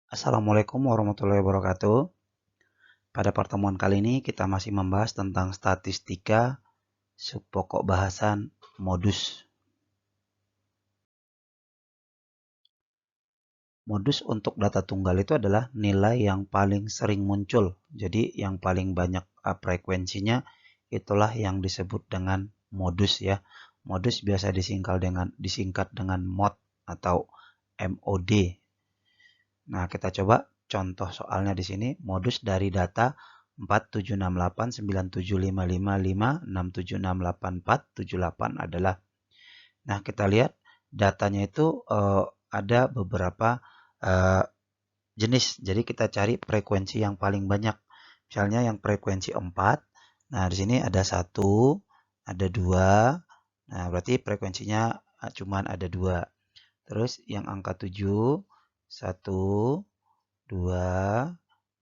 Assalamualaikum warahmatullahi wabarakatuh. Pada pertemuan kali ini kita masih membahas tentang statistika subpokok bahasan modus. Modus untuk data tunggal itu adalah nilai yang paling sering muncul. Jadi yang paling banyak frekuensinya itulah yang disebut dengan modus ya. Modus biasa disingkat dengan mod atau MOD. Nah, kita coba contoh soalnya di sini. Modus dari data 4768975556768478 adalah. Nah, kita lihat datanya itu ada beberapa jenis. Jadi kita cari frekuensi yang paling banyak. Misalnya yang frekuensi 4. Nah, di sini ada 1, ada 2. Nah, berarti frekuensinya cuma ada 2. Terus yang angka 7, 1, 2,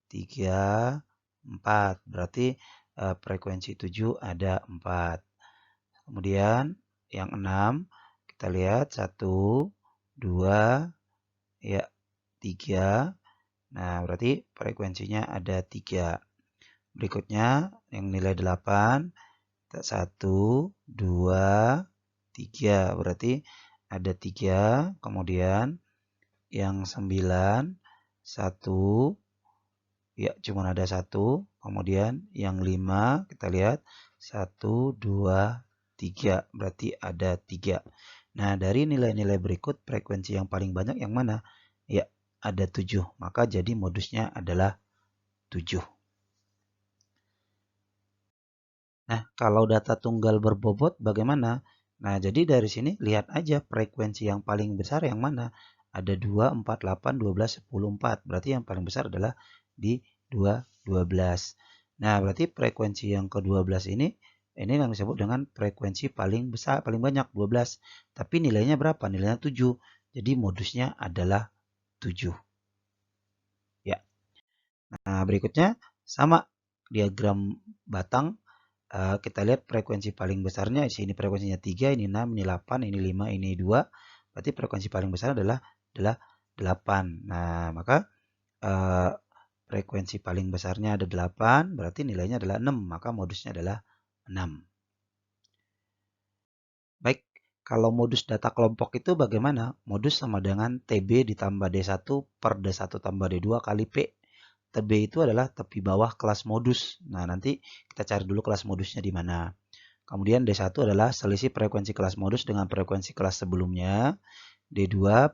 3, 4. Berarti frekuensi 7 ada 4. Kemudian yang 6 kita lihat 1, 2, ya 3. Nah, berarti frekuensinya ada 3. Berikutnya yang nilai 8 1, 2, 3. Berarti ada 3. Kemudian yang 9 1, ya cuma ada 1. Kemudian yang 5 kita lihat 1, 2, 3. Berarti ada 3. Nah, dari nilai-nilai berikut frekuensi yang paling banyak yang mana? Ya, ada 7. Maka jadi modusnya adalah 7. Nah, kalau data tunggal berbobot bagaimana? Nah, jadi dari sini lihat aja frekuensi yang paling besar yang mana? Ada 2, 4, 8, 12, 10, 4. Berarti yang paling besar adalah di 2, 12. Nah, berarti frekuensi yang ke-12 ini yang disebut dengan frekuensi paling besar, paling banyak 12. Tapi nilainya berapa? Nilainya 7. Jadi modusnya adalah 7. Ya. Nah, berikutnya sama diagram batang. Kita lihat frekuensi paling besarnya, di sini frekuensinya 3, ini 6, ini 8, ini 5, ini 2. Berarti frekuensi paling besar adalah 8. Nah, maka frekuensi paling besarnya ada 8, berarti nilainya adalah 6, maka modusnya adalah 6. Baik, kalau modus data kelompok itu bagaimana? Modus sama dengan TB ditambah D1 per D1 tambah D2 kali P. TB itu adalah tepi bawah kelas modus. Nah, nanti kita cari dulu kelas modusnya di mana. Kemudian D1 adalah selisih frekuensi kelas modus dengan frekuensi kelas sebelumnya. D2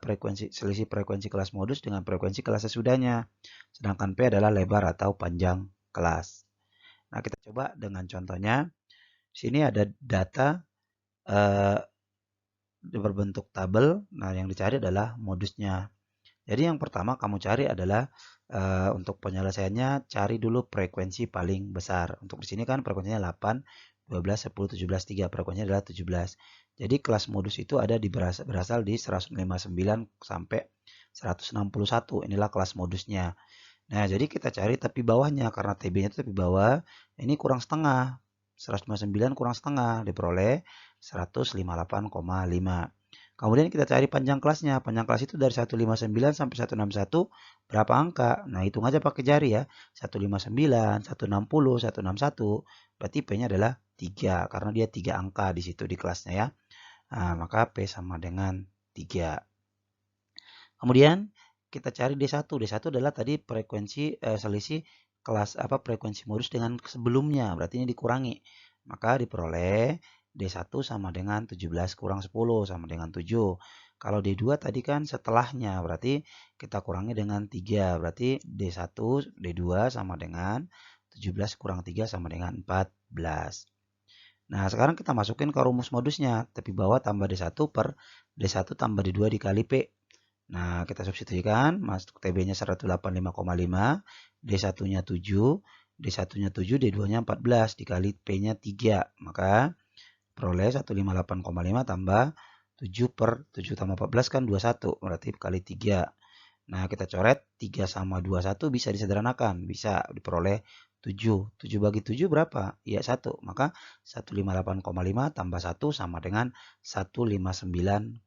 selisih frekuensi kelas modus dengan frekuensi kelas sesudahnya. Sedangkan P adalah lebar atau panjang kelas. Nah, kita coba dengan contohnya. Di sini ada data berbentuk tabel. Nah, yang dicari adalah modusnya. Jadi yang pertama kamu cari adalah untuk penyelesaiannya cari dulu frekuensi paling besar. Untuk di sini kan frekuensinya 8, 12, 10, 17, 3. Frekuensinya adalah 17. Jadi kelas modus itu ada berasal di 159 sampai 161. Inilah kelas modusnya. Nah, jadi kita cari tepi bawahnya karena TB-nya itu tepi bawah. Ini kurang setengah. 159 kurang setengah diperoleh 158,5. Kemudian kita cari panjang kelasnya. Panjang kelas itu dari 159 sampai 161 berapa angka? Nah, hitung aja pakai jari ya. 159, 160, 161. Berarti P-nya adalah 3 karena dia 3 angka di situ di kelasnya ya. Nah, maka P sama dengan 3. Kemudian kita cari D1. D1 adalah tadi frekuensi selisih kelas frekuensi modus dengan sebelumnya. Berarti ini dikurangi. Maka diperoleh D1 sama dengan 17 kurang 10 sama dengan 7. Kalau D2 tadi kan setelahnya. Berarti kita kurangi dengan 3. Berarti D1, D2 sama dengan 17 kurang 3 sama dengan 14. Nah, sekarang kita masukin ke rumus modusnya. Tepi bawah tambah D1 per D1 tambah D2 dikali P. Nah, kita substitusikan, masuk TB-nya 185,5, D1-nya 7, D1-nya 7, D2-nya 14, dikali P-nya 3. Maka peroleh 158,5 tambah 7 per 7 tambah 14 kan 21, berarti kali 3. Nah, kita coret 3 sama 21 bisa disederhanakan, bisa diperoleh 7. 7 bagi 7 berapa? Ya 1. Maka 158,5 tambah 1 sama dengan 159,5.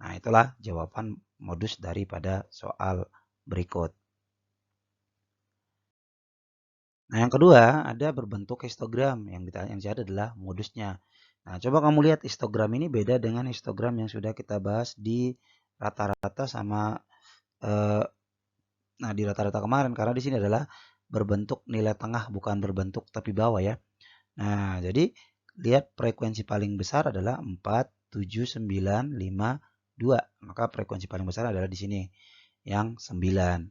Nah, itulah jawaban modus daripada soal berikut. Nah, yang kedua ada berbentuk histogram. Yang dicari adalah modusnya. Nah, coba kamu lihat histogram ini beda dengan histogram yang sudah kita bahas di rata-rata sama di rata-rata kemarin, karena di sini adalah berbentuk nilai tengah bukan berbentuk tepi bawah ya. Nah, jadi lihat frekuensi paling besar adalah 4, 7, 9, 5, 2. Maka frekuensi paling besar adalah di sini yang 9.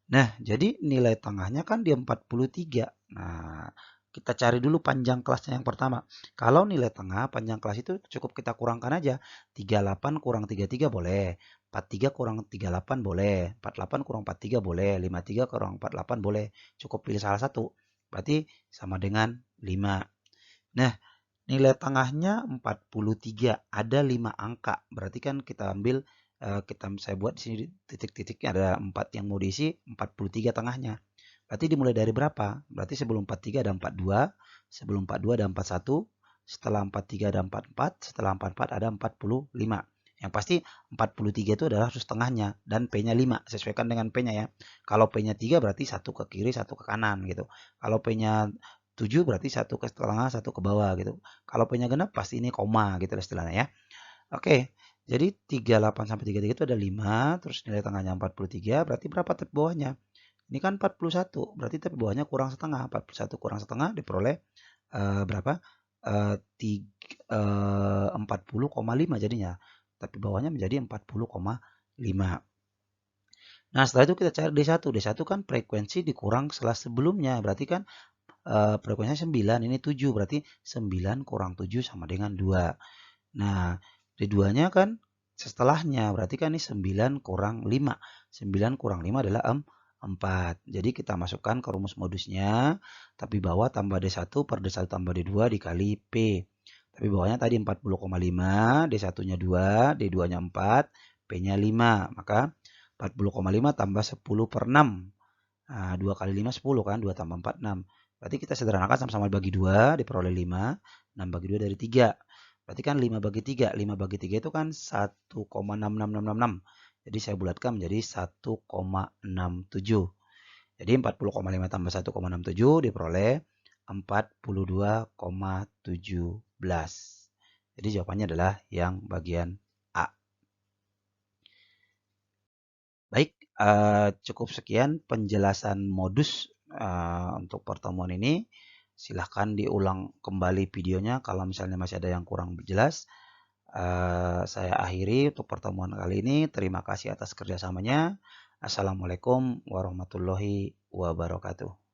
Nah, jadi nilai tengahnya kan di 43. Nah, kita cari dulu panjang kelasnya yang pertama. Kalau nilai tengah panjang kelas itu cukup kita kurangkan aja. 38 kurang 33 boleh. 43 kurang 38 boleh. 48 kurang 43 boleh. 53 kurang 48 boleh. Cukup pilih salah satu. Berarti sama dengan 5. Nah, nilai tengahnya 43. Ada 5 angka. Berarti kan kita ambil, saya buat di sini titik-titiknya ada 4 yang mau diisi, 43 tengahnya. Berarti dimulai dari berapa? Berarti sebelum 43 ada 42, sebelum 42 ada 41, setelah 43 ada 44, setelah 44 ada 45. Yang pasti 43 itu adalah ruas tengahnya dan P-nya 5. Sesuaikan dengan P-nya ya. Kalau P-nya 3 berarti satu ke kiri, satu ke kanan gitu. Kalau P-nya 7 berarti satu ke tengah, satu ke bawah gitu. Kalau P-nya genap pasti ini koma gitu istilahnya ya. Oke. Jadi 38 sampai 33 itu ada 5, terus nilai tengahnya 43, berarti berapa tepi bawahnya? Ini kan 41, berarti tepi bawahnya kurang setengah. 41 kurang setengah diperoleh berapa? 40,5 jadinya. Tapi bawahnya menjadi 40,5. Nah, setelah itu kita cari D1. D1 kan frekuensi dikurang setelah sebelumnya. Berarti kan frekuensinya 9, ini 7. Berarti 9 kurang 7 sama dengan 2. Nah, D2-nya kan setelahnya. Berarti kan ini 9 kurang 5. 9 kurang 5 adalah 4. Jadi kita masukkan ke rumus modusnya. Tapi bawah tambah D1 per D1 tambah D2 dikali P. Tapi bawahnya tadi 40,5, D1-nya 2, D2-nya 4, P-nya 5. Maka 40,5 tambah 10 per 6. Nah, 2 kali 5 10 kan, 2 tambah 4 6. Berarti kita sederhanakan sama-sama bagi 2, diperoleh 5. 6 bagi 2 dari 3. Berarti kan 5 bagi 3. 5 bagi 3 itu kan 1,66666. Jadi saya bulatkan menjadi 1,67. Jadi 40,5 tambah 1,67 diperoleh 42,17. Jadi jawabannya adalah yang bagian A. Baik, cukup sekian penjelasan modus untuk pertemuan ini. Silahkan diulang kembali videonya kalau misalnya masih ada yang kurang jelas. Saya akhiri untuk pertemuan kali ini. Terima kasih atas kerjasamanya. Assalamualaikum warahmatullahi wabarakatuh.